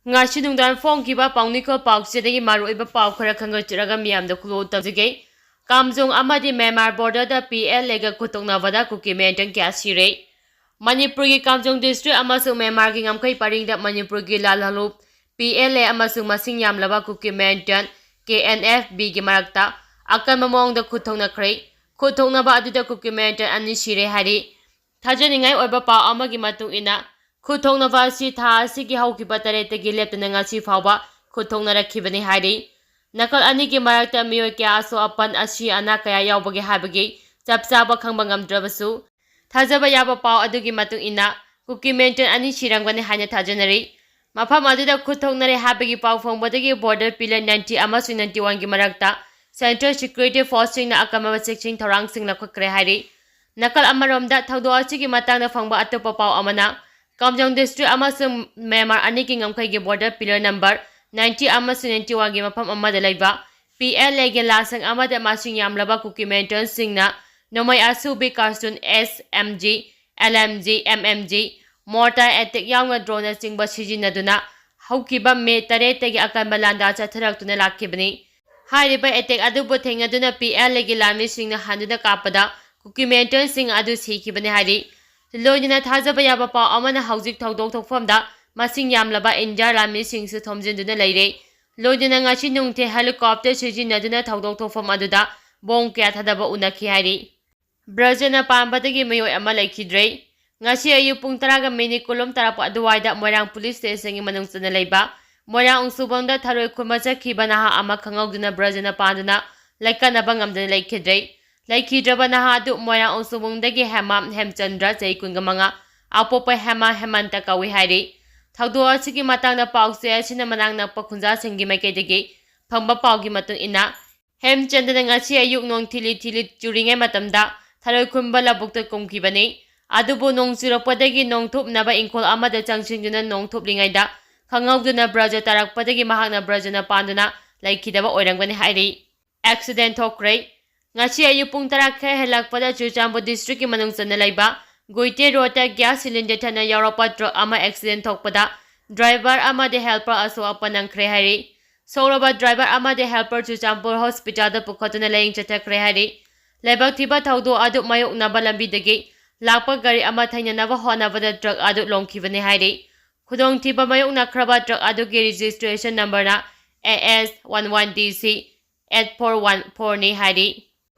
Ngashi nungdan phongkiba paungnikol pauksedagi maruiba pauk khara khangachiraga miyamda khulo tabjige Kamjong amadi Myanmar border da PLA ga thoknabada Kuki militant kya sire Manipur gi Kamjong district amasung Myanmar gi ngamkai paringda Manipur gi lalhalu PLA amasung masing yamlaba Kuki militant KNFB gi marakta akan mamong da thoknaba aduda Kuki militant ani sire hari thajaningai oiba pa amagi matung ina thoknaba si tha si gi haukiba taretagi leptana ngasi phawba thoknarakibani hari Nakal ani ki marakta miyoy kya aso apan asi ana kaya yaubagi habagi chapchaba khangba ngamdrabasu thajaba yaba paw adugi matung ina Kuki militant ani sirangwani hanya thajanari mafam aduda thoknare habagi paw phongbadagi border pillar 90 amasu 91 gi marakta Central Security Force na akama section thorang sing lakhokre hari nakal amaromda thawdo achi gi matangda phangba atopa paw amana Kamjong district amasung Myanmar ani ki ngamkai gi border pillar number 90 amasu 91 gi mafam amada laiba PLA gi lasang amada masing yamlaba Kuki militant singna nomai asu bi cartoon SMG LMG MMG mortar attack yawnga drone singba sijinaduna haukiba me tare tagi akan balanda chatharaktuna lakhibani hairiba attack adubu thengaduna PLA gi lami singna handuna kapada Kuki militant sing adu sikibani hari Lojina thajaba yaba paw amana haujik thawdok thokfamda masing yamlaba India lami singsu thomjinduna leire Lojina ngachi nungte helicopter sijinaduna thawdok thokfam aduda bong kya thadaba unakhi hari Brajana pambadagi mayoy ama laikhidre ngachi ayu pung 10 kolom tarapo aduwaida Moirang police station gi manung chana leiba Moirang ungsubangda tharoi khuma khiba naha ama khangawduna Brajana panduna laikanaba ngamdana laikhidre Laikhidraba naha adu Moirang ungsubangdagi Hema Hemchandra Jaikungamanga apopa Hema Hemanta kawi hari thawdo achigi matangna pause asina manang nakpa khunja singi maikaidagi phangba pawgi matung ina Hemchandra ngachi ayuk nong thili churinge matamda tharoi khumba labukta kumkibani adubu nong chirokpadagi nong thupnaba ingkhol amada changsingduna nong thuplingaida khangawduna Braja tarakpadagi mahakna Brajana panduna laikhidaba oirangbani hari accident thokre Ngachi ayu pung 10 khe helakpada Chuchambo district ki manung chana laiba Goite rota gas cylinder thana Europa truck ama accident thokpada driver ama de helper aso apanang khre hari Soroba driver ama de helper Chuchambo hospital da pukhatuna laying chathakre hari Lebak thiba thawdo adu mayok naba lambi dagi lakpa gari ama thaina naba honabada truck adu longkhibani hari khudong thiba mayok nakraba truck adu ki registration number na AS11DC 8414 ni hari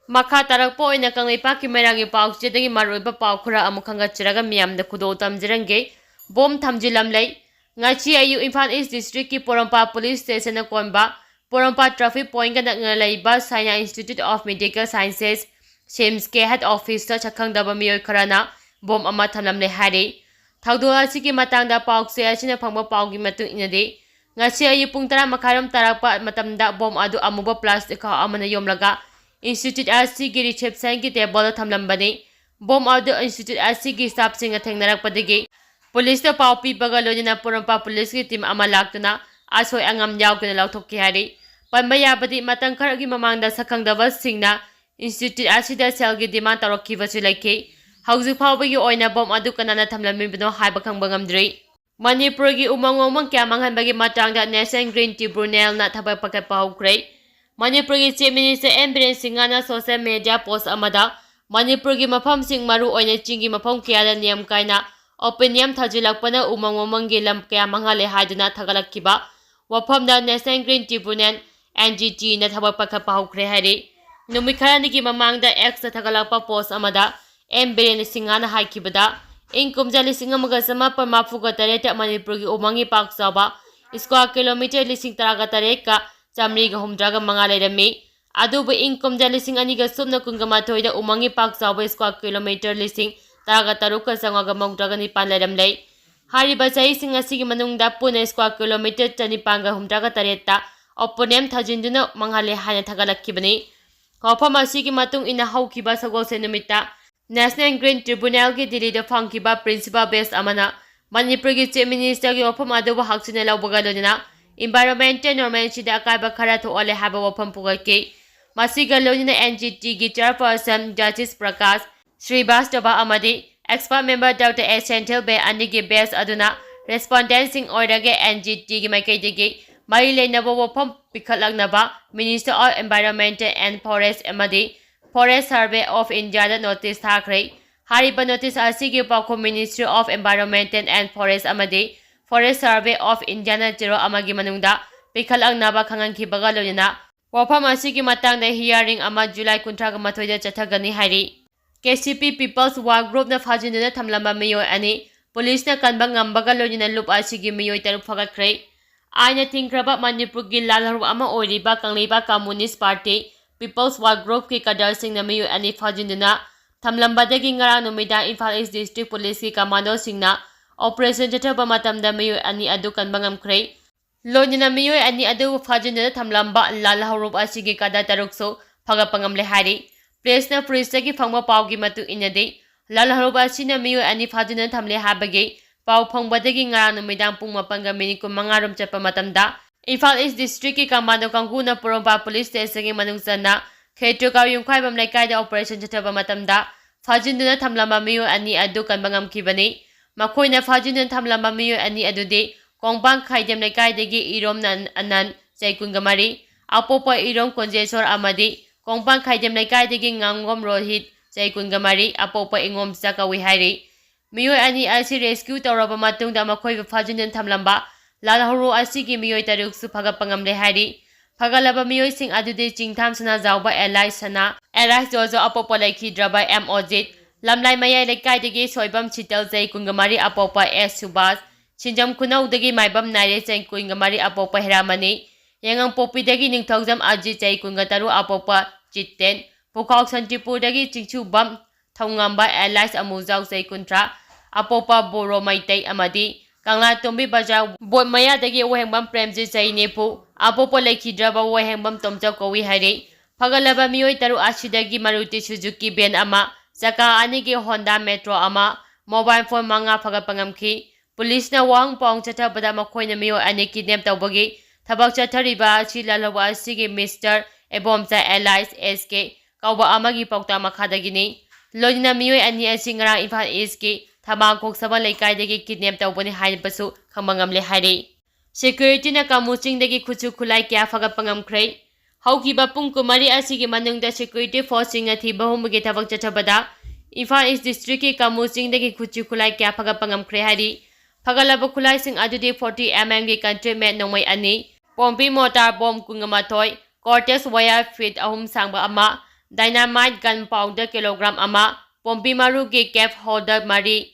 Makha tarakpo oina kanglaipa ki meragi paukjedagi maruiba paukura amukhanga chiraga miyamda khudo tamjirange bom thamjilamlai ngachi ayu Imphal East district ki Porompa police station na konba Porompa traffic point ga ngalaiba Saina Institute of Medical Sciences SIMS ke head office ta chakhangdaba miyoi kharana bom ama thamlamle hari thawdo asigi matangda paukse asina phangba paugi matung inade ngachi ayu pung 10 makharam tarakpa matamda bom adu amuba plastic ka amana yomlaga Institute AC ki reception ki table thamlambani bom adu Institute AC ki staff singa thengnarakpadagi police ta paw pibaga lojina Porompa police ki team ama laktuna asoi angam yaukuna lauthokki hari panbayabadi matang kharagi mamangda sakhangdaba singna Institute AC da cell ki demand tarokhibasu laike hauju phawbagi oina bom adu kanana thamlamibino haiba khangba ngamdri Manipur gi umangomang kya manghanbagi matangda National Green Tribunal na thabak pakai pahukre Manipur gi Chief Minister Biren Singhana social media post amada Manipur gi mafam sing maru oina chingi mafam kya niyam kaina opinion thajilakpana umangomang lam kya mangale haiduna thagalakkiba wafamda National Green Tribunal NGT na thabak pakha pahukre hari numikharani gi mamangda X thagalakpa post amada Biren Singhana haikibada inkumjali singamaga sama parmafuga tareta Manipur gi umangi pak saba square kilometer lising taraga tareka Chamri ga humdraga manga leirami adubu income ja lising ani ga sumna kungama thoida umangi pak sawa square kilometer lising taraga taruka sangaga mongdraga ni pan leiramlei hariba chai sing asigi manungda pune square kilometer chani panga humdraga tareta oponem thajinduna manghale hana thagalakkibani kofam asigi matung ina haukiba sagol senumita National Green Tribunal ki Delhi da phangkiba principal base amana Manipur gi Chief Minister gi ofam adubu haksina laubaga lojina Environmental Normality da akaiba khara thoale haba wafam pugake masiga lojina NGT gi chairperson Justice Prakash Srivastava amadi expert member Dr. S Central Bay anigi base aduna ꯔꯦꯁꯄꯣꯟꯗꯦꯟꯠꯁꯤꯡ ꯑꯣꯏꯔꯒ NGTꯒꯤ ꯃꯥꯏꯀꯩꯗꯒꯤ ꯃꯔꯤ ꯂꯩꯅꯕ ꯋꯥꯐꯝ ꯄꯤꯈꯠꯂꯛꯅꯕ minister of environment ꯑꯦꯟड forest ꯑꯃꯗꯤ forest survey of ꯏꯟꯗꯤꯌꯥꯗ notice ꯊꯥꯈ꯭ꯔꯦ꯫ ꯍꯥꯏꯔꯤꯕ notice ꯑꯁꯤꯒꯤ ꯄꯥꯎꯈꯨꯝ ꯃꯤꯅꯤꯁꯇ꯭ꯔꯤ ꯑꯣꯐ ꯑꯦꯟꯚꯥꯏꯔꯟꯃꯦꯟꯠ ꯑꯦꯟड ꯐꯣꯔꯦꯁꯠ ꯑꯃꯗꯤ ꯐꯣꯔꯦꯁꯠ ꯁꯔꯚꯦ ꯑꯣꯐ ꯏꯟꯗꯤꯌꯥꯅ ꯆꯦꯔꯣꯜ ꯑꯃꯒꯤ ꯃꯅꯨꯡꯗ ꯄꯤꯈꯠꯂꯛꯅꯕ ꯈꯪꯍꯟꯈꯤꯕꯒ ꯂꯣꯏꯅꯅ ꯋꯥꯐꯝ ꯑꯁꯤꯒꯤ ꯃꯇꯥꯡꯗ ꯍꯤꯌꯥꯔꯤꯡ ꯑꯃ ꯖꯨꯂꯥꯏ 18ꯗ ꯆꯠꯊꯒꯅꯤ ꯍꯥꯏꯔꯤ꯫ KCP ꯄꯤꯄꯜꯁ ꯋꯥꯔ ꯒ꯭ꯔꯨꯞꯅ ꯐꯥꯖꯤꯟꯗꯨꯅ ꯊꯝꯂꯝꯕ ꯃꯤꯑꯣꯏ ꯑꯅꯤ ꯄꯨꯂꯤꯁꯅ ꯀꯟꯕ ꯉꯝꯕꯒ ꯂꯣꯏꯅꯅ ꯂꯨꯞ ꯑꯁꯤꯒꯤ ꯃꯤꯑꯣꯏ 6 ꯐꯒꯠꯈ꯭ꯔꯦ꯫ ꯑꯥꯏꯟꯅ ꯊꯤꯡꯈ꯭ꯔꯕ ꯃꯅꯤꯄꯨꯔꯒꯤ ꯂꯥꯜꯍꯧ ꯑꯃ ꯑꯣꯏꯔꯤꯕ ꯀꯪꯂꯩꯄꯥꯛ ꯀꯝꯃ꯭ꯌꯨꯅꯤꯁꯠ ꯄꯥꯔꯇꯤ ꯄꯤꯄꯜꯁ ꯋꯥꯔ ꯒ꯭ꯔꯨꯞꯀꯤ ꯀꯗꯔꯁꯤꯡꯅ ꯃꯤꯑꯣꯏ ꯑꯅꯤ ꯐꯥꯖꯤꯟꯗꯨꯅ ꯊꯝꯂꯝꯕꯗꯒꯤ ꯉꯔꯥꯡ ꯅꯨꯃꯤꯗꯥꯡ ꯏꯝꯐꯥꯜ ꯏꯁꯠ ꯗꯤꯁꯇ꯭ꯔꯤꯛꯠ ꯄꯨꯂꯤꯁꯀꯤ ꯀꯃꯥꯟꯗꯣꯁꯤꯡꯅ ꯑꯣꯄꯔꯦꯁꯟ ꯆꯠꯊꯕ ꯃꯇꯝꯗ ꯃꯤꯑꯣꯏ ꯑꯅꯤ ꯑꯗꯨ ꯀꯟꯕ ꯉꯝꯈ꯭ꯔꯦ꯫ ꯂꯣꯏꯅꯅ ꯃꯤꯑꯣꯏ ꯑꯅꯤ ꯑꯗꯨꯕꯨ ꯐꯥꯖꯤꯟꯗꯨꯅ ꯊꯝꯂꯝꯕ ꯂꯥꯜꯍꯧꯔꯨꯞ ꯑꯁꯤꯒꯤ ꯀꯗꯔ 6ꯁꯨ ꯐꯒꯠꯄ ꯉꯝꯂꯦ ꯍꯥꯏꯔꯤ꯫ ꯄ꯭ꯔꯦꯁꯅ ꯄꯨꯂꯤꯁꯇꯒꯤ ꯐꯪꯕ ꯄꯥꯎꯒꯤ ꯃꯇꯨꯡ ꯏꯟꯅꯗꯤ ꯂꯥꯜꯍꯧꯔꯨꯞ ꯑꯁꯤꯅ ꯃꯤꯑꯣꯏ ꯑꯅꯤ ꯐꯥꯖꯤꯟꯗꯨꯅ ꯊꯝꯂꯦ ꯍꯥꯏꯕꯒꯤ ꯄꯥꯎ ꯐꯪꯕꯗꯒꯤ ꯉꯔꯥꯡ ꯅꯨꯃꯤꯗꯥꯡ ꯄꯨꯡ 4:15 ꯔꯣꯝ ꯆꯠꯄ ꯃꯇꯝꯗ ꯏꯝꯐꯥꯜ ꯏꯁꯠ ꯗꯤꯁꯇ꯭ꯔꯤꯛꯠꯀꯤ ꯀꯃꯥꯟꯗꯣ ꯀꯥꯡꯕꯨꯅ ꯄꯣꯔꯣꯝꯄꯥꯠ ꯄꯨꯂꯤꯁ ꯁ꯭ꯇꯦꯁꯟꯒꯤ ꯃꯅꯨꯡ ꯆꯟꯅ ꯈꯦꯇ꯭ꯔꯤꯒꯥꯎ ꯌꯨꯝꯈꯥꯏꯕꯝ ꯂꯩꯀꯥꯏꯗ ꯑꯣꯄꯔꯦꯁꯟ ꯆꯠꯊꯕ ꯃꯇꯝꯗ ꯐꯥꯖꯤꯟꯗꯨꯅ ꯊꯝꯂꯝꯕ ꯃꯤꯑꯣꯏ ꯑꯅꯤ ꯑꯗꯨ ꯀꯟꯕ ꯉꯝꯈꯤꯕꯅꯤ꯫ ꯃꯈꯣꯏꯅ ꯐꯥꯖꯤꯟꯗꯨꯅ ꯊꯝꯂꯝꯕ ꯃꯤꯑꯣꯏ ꯑꯅꯤ ꯑꯗꯨꯗꯤ ꯀꯣꯡꯄꯥꯡ ꯈꯥꯏꯗꯦꯝ ꯂꯩꯀꯥꯏꯗꯒꯤ ꯏꯔꯣꯝ ꯑꯅꯟ ꯆꯍꯤ 22, ꯑꯄꯣꯛꯄ ꯏꯔꯣꯝ ꯀꯨꯟꯖꯦꯁꯣꯔ ꯑꯃꯗꯤ ꯀꯣꯡꯄꯥꯡ ꯈꯥꯏꯗꯦꯝ ꯂꯩꯀꯥꯏꯗꯒꯤ ꯉꯥꯡꯒꯣꯝ ꯔꯣꯍꯤꯠ ꯆꯍꯤ 22, ꯑꯄꯣꯛꯄ ꯏꯉꯣꯝꯆꯥ ꯀꯧꯏ ꯍꯥꯏꯔꯤ꯫ ꯃꯤꯑꯣꯏ ꯑꯅꯤ ꯑꯁꯤ ꯔꯦꯁꯀ꯭ꯌꯨ ꯇꯧꯔꯕ ꯃꯇꯨꯡꯗ ꯃꯈꯣꯏꯕꯨ ꯐꯥꯖꯤꯟꯗꯨꯅ ꯊꯝꯂꯝꯕ ꯂꯥꯜꯍꯧꯔꯨꯞ ꯑꯁꯤꯒꯤ ꯃꯤꯑꯣꯏ 6ꯁꯨ ꯐꯒꯠꯄ ꯉꯝꯂꯦ ꯍꯥꯏꯔꯤ꯫ ꯐꯒꯠꯂꯕ ꯃꯤꯑꯣꯏꯁꯤꯡ ꯑꯗꯨꯗꯤ ꯆꯤꯡꯊꯥꯝ ꯁꯅꯥꯖꯥꯎꯕ ꯑꯦꯂꯥꯏꯁ ꯁꯅꯥ, ꯑꯦꯂꯥꯏꯁ ꯖꯣꯖꯣ, ꯑꯄꯣꯛꯄ ꯂꯩꯈꯤꯗ꯭ꯔꯕ M. ꯑꯣꯖꯤꯠ, ꯂꯝꯂꯥꯏ ꯃꯌꯥꯏ ꯂꯩꯀꯥꯏꯗꯒꯤ ꯁꯣꯏꯕꯝ ꯁꯤꯇꯜ ꯆꯍꯤ 22, ꯑꯄꯣꯛꯄ S. ꯁꯨꯕꯥꯁ, ꯁꯤꯟꯖꯝ ꯈꯨꯅꯧꯗꯒꯤ ꯃꯥꯏꯕꯝ ꯅꯥꯏꯔꯦ ꯆꯍꯤ 22, ꯑꯄꯣꯛꯄ ꯍꯦꯔꯥꯃꯅꯤ, ꯌꯥꯏꯉꯪꯄꯣꯛꯄꯤꯗꯒꯤ ꯅꯤꯡꯊꯧꯖꯝ ꯑꯖꯤꯠ ꯆꯍꯤ 23, ꯑꯄꯣꯛꯄ ꯆꯤꯠꯇꯦꯟ, ꯄꯨꯈꯥꯎ ꯁꯟꯇ꯭ꯔꯤꯄꯨꯔꯗꯒꯤ ꯆꯤꯡꯁꯨꯕꯝ ꯊꯧꯉꯝꯕ ꯑꯦꯂꯥꯏꯁ ꯑꯃꯨꯖꯥꯎ ꯆꯍꯤ 30, ꯑꯄꯣꯛꯄ ꯕꯣꯔꯣ ꯃꯩꯇꯩ ꯑꯃꯗꯤ ꯀꯪꯂꯥꯇꯣꯝꯕꯤ ꯕꯖꯥꯔ ꯕꯣꯠ ꯃꯌꯥꯗꯒꯤ ꯋꯥꯍꯦꯡꯕꯝ ꯄ꯭ꯔꯦꯝꯖꯤꯠ ꯆꯍꯤ 40, ꯑꯄꯣꯛꯄ ꯂꯩꯈꯤꯗ꯭ꯔꯕ ꯋꯥꯍꯦꯡꯕꯝ ꯇꯣꯝꯆꯧ ꯀꯧꯏ ꯍꯥꯏꯔꯤ꯫ ꯐꯒꯠꯂꯕ ꯃꯤꯑꯣꯏ 6 ꯑꯁꯤꯗꯒꯤ ꯃꯥꯔꯨꯇꯤ ꯁꯨꯖꯨꯀꯤ ꯚꯦꯟ ꯑꯃ, ꯆꯀꯥ 2ꯒꯤ ꯍꯣꯟꯗꯥ ꯃꯦꯇ꯭ꯔꯣ ꯑꯃ, ꯃꯣꯕꯥꯏꯜ ꯐꯣꯟ 5 ꯐꯒꯠꯄ ꯉꯝꯈꯤ꯫ ꯄꯨꯂꯤꯁꯅ ꯋꯥꯍꯪ ꯄꯥꯎꯪ ꯆꯠꯊꯕꯗ ꯃꯈꯣꯏꯅ ꯃꯤꯑꯣꯏ ꯑꯅꯤ ꯀꯤꯗꯅꯦꯞ ꯇꯧꯕꯒꯤ ꯊꯕꯛ ꯆꯠꯊꯔꯤꯕ ꯑꯁꯤ ꯂꯥꯜꯍꯧꯕ ꯑꯁꯤꯒꯤ ꯃꯤꯁꯇꯔ ꯑꯦꯕꯣꯝꯆꯥ ꯑꯦꯂꯥꯏꯁ S.K. ꯀꯧꯕ ꯑꯃꯒꯤ ꯄꯥꯎꯇꯥꯛ ꯃꯈꯥꯗꯒꯤꯅꯤ꯫ ꯂꯣꯏꯅꯅ ꯃꯤꯑꯣꯏ ꯑꯅꯤ ꯑꯁꯤ ꯉꯔꯥꯡ ꯏꯝꯐꯥꯜ ꯏꯁꯠꯀꯤ ꯊꯝꯕꯥꯜꯈꯣꯛ ꯁꯕꯜ ꯂꯩꯀꯥꯏꯗꯒꯤ ꯀꯤꯗꯅꯦꯞ ꯇꯧꯕꯅꯤ ꯍꯥꯏꯕꯁꯨ ꯈꯪꯕ ꯉꯝꯂꯦ ꯍꯥꯏꯔꯤ꯫ ꯁꯦꯀ꯭ꯌꯨꯔꯤꯇꯤꯅ ꯀꯥꯃꯨ ꯆꯤꯡꯗꯒꯤ ꯈꯨꯠꯁꯨ ꯈꯨꯠꯂꯥꯏ ꯀꯌꯥ ꯐꯒꯠꯄ ꯉꯝꯈ꯭ꯔꯦ꯫ ꯍꯧꯈꯤꯕ ꯄꯨꯡ 24 ꯑꯁꯤꯒꯤ ꯃꯅꯨꯡꯗ ꯁꯦꯀ꯭ꯌꯨꯔꯤꯇꯤ ꯐꯣꯔꯁꯁꯤꯡꯅ ꯊꯤꯕ ꯍꯨꯝꯕꯒꯤ ꯊꯕꯛ ꯆꯠꯊꯕꯗ ꯏꯝꯐꯥꯜ ꯏꯁꯠ ꯗꯤꯁꯇ꯭ꯔꯤꯛꯠꯀꯤ ꯀꯥꯃꯨ ꯆꯤꯡꯗꯒꯤ ꯈꯨꯠꯁꯨ ꯈꯨꯠꯂꯥꯏ ꯀꯌꯥ ꯐꯒꯠꯄ ꯉꯝꯈ꯭ꯔꯦ ꯍꯥꯏꯔꯤ꯫ ꯐꯒꯠꯂꯕ ꯈꯨꯠꯂꯥꯏꯁꯤꯡ ꯑꯗꯨꯗꯤ 40 mmꯒꯤ ꯀꯟꯇ꯭ꯔꯤꯞ ꯃꯦꯠ ꯅꯣꯡꯃꯩ 2, ꯄꯣꯝꯄꯤ mortar bomb 12, cortex wire feet 3 ꯁꯥꯡꯕ 1, ꯗꯥꯏꯅꯥꯃꯥꯏꯠ ꯒꯟ ꯄꯥꯎꯗꯔ ꯀꯤꯂꯣꯒ꯭ꯔꯥꯝ 1, ꯄꯣꯝꯄꯤ ꯃꯔꯨꯒꯤ ꯀꯦꯞ ꯍꯣꯜꯗꯔ 4,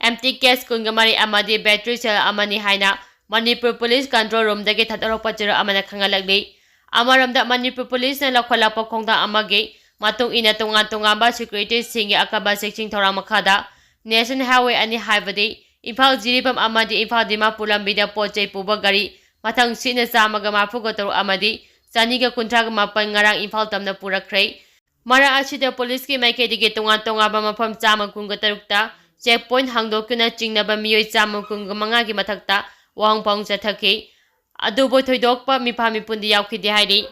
ꯑꯦꯝꯇꯤ ꯀꯦꯁ 24 ꯑꯃꯗꯤ ꯕꯦꯇ꯭ꯔꯤ ꯁꯦꯜ ꯑꯃꯅꯤ ꯍꯥꯏꯅ ꯃꯅꯤꯄꯨꯔ ꯄꯨꯂꯤꯁ ꯀꯟꯇ꯭ꯔꯣꯜ ꯔꯨꯝꯗꯒꯤ ꯊꯥꯗꯣꯔꯛꯄ ꯆꯦꯔꯣꯜ ꯑꯃꯅ ꯈꯪꯍꯜꯂꯛꯂꯤ꯫ ꯑꯃꯔꯣꯝꯗ ꯃꯅꯤꯄꯨꯔ ꯄꯨꯂꯤꯁꯅ ꯂꯧꯈꯠꯂꯛꯄ ꯈꯣꯡꯊꯥꯡ ꯑꯃꯒꯤ ꯃꯇꯨꯡ ꯏꯟꯅ ꯇꯣꯉꯥꯟ-ꯇꯣꯉꯥꯟꯕ ꯁꯦꯀ꯭ꯌꯨꯔꯤꯇꯤꯁꯤꯡꯒꯤ ꯑꯀꯟꯕ ꯆꯦꯛꯁꯤꯟ ꯊꯧꯔꯥꯡ ꯃꯈꯥꯗ ꯅꯦꯁꯅꯦꯜ ꯍꯥꯏꯋꯦ 2 ꯍꯥꯏꯕꯗꯤ ꯏꯝꯐꯥꯜ ꯖꯤꯔꯤꯕꯥꯝ ꯑꯃꯗꯤ ꯏꯝꯐꯥꯜ ꯗꯤꯃꯥꯄꯨꯔ ꯂꯝꯕꯤꯗ ꯄꯣꯠ-ꯆꯩ ꯄꯨꯕ ꯒꯥꯔꯤ ꯃꯊꯪꯁꯤꯠꯅ 143 ꯑꯃꯗꯤ 237 ꯉꯔꯥꯡ ꯏꯝꯐꯥꯜ ꯇꯝꯅ ꯄꯨꯔꯛꯈ꯭ꯔꯦ꯫ ꯃꯔꯛ ꯑꯁꯤꯗ ꯄꯨꯂꯤꯁꯀꯤ ꯃꯥꯏꯀꯩꯗꯒꯤ ꯇꯣꯉꯥꯟ-ꯇꯣꯉꯥꯟꯕ ꯃꯐꯝ 143ꯇ ꯆꯦꯛꯄꯣꯏꯟꯠ ꯍꯥꯡꯗꯣꯛꯇꯨꯅ ꯆꯤꯡꯅꯕ ꯃꯤꯑꯣꯏ 125ꯒꯤ ꯃꯊꯛꯇ ꯋꯥꯍꯪ ꯄꯥꯎꯪ ꯆꯠꯊꯈꯤ꯫ ꯑꯗꯨꯕꯨ ꯊꯣꯏꯗꯣꯛꯄ ꯃꯤꯐꯥ ꯃꯤꯄꯨꯟꯗꯤ ꯌꯥꯎꯈꯤꯗꯦ ꯍꯥꯏꯔꯤ꯫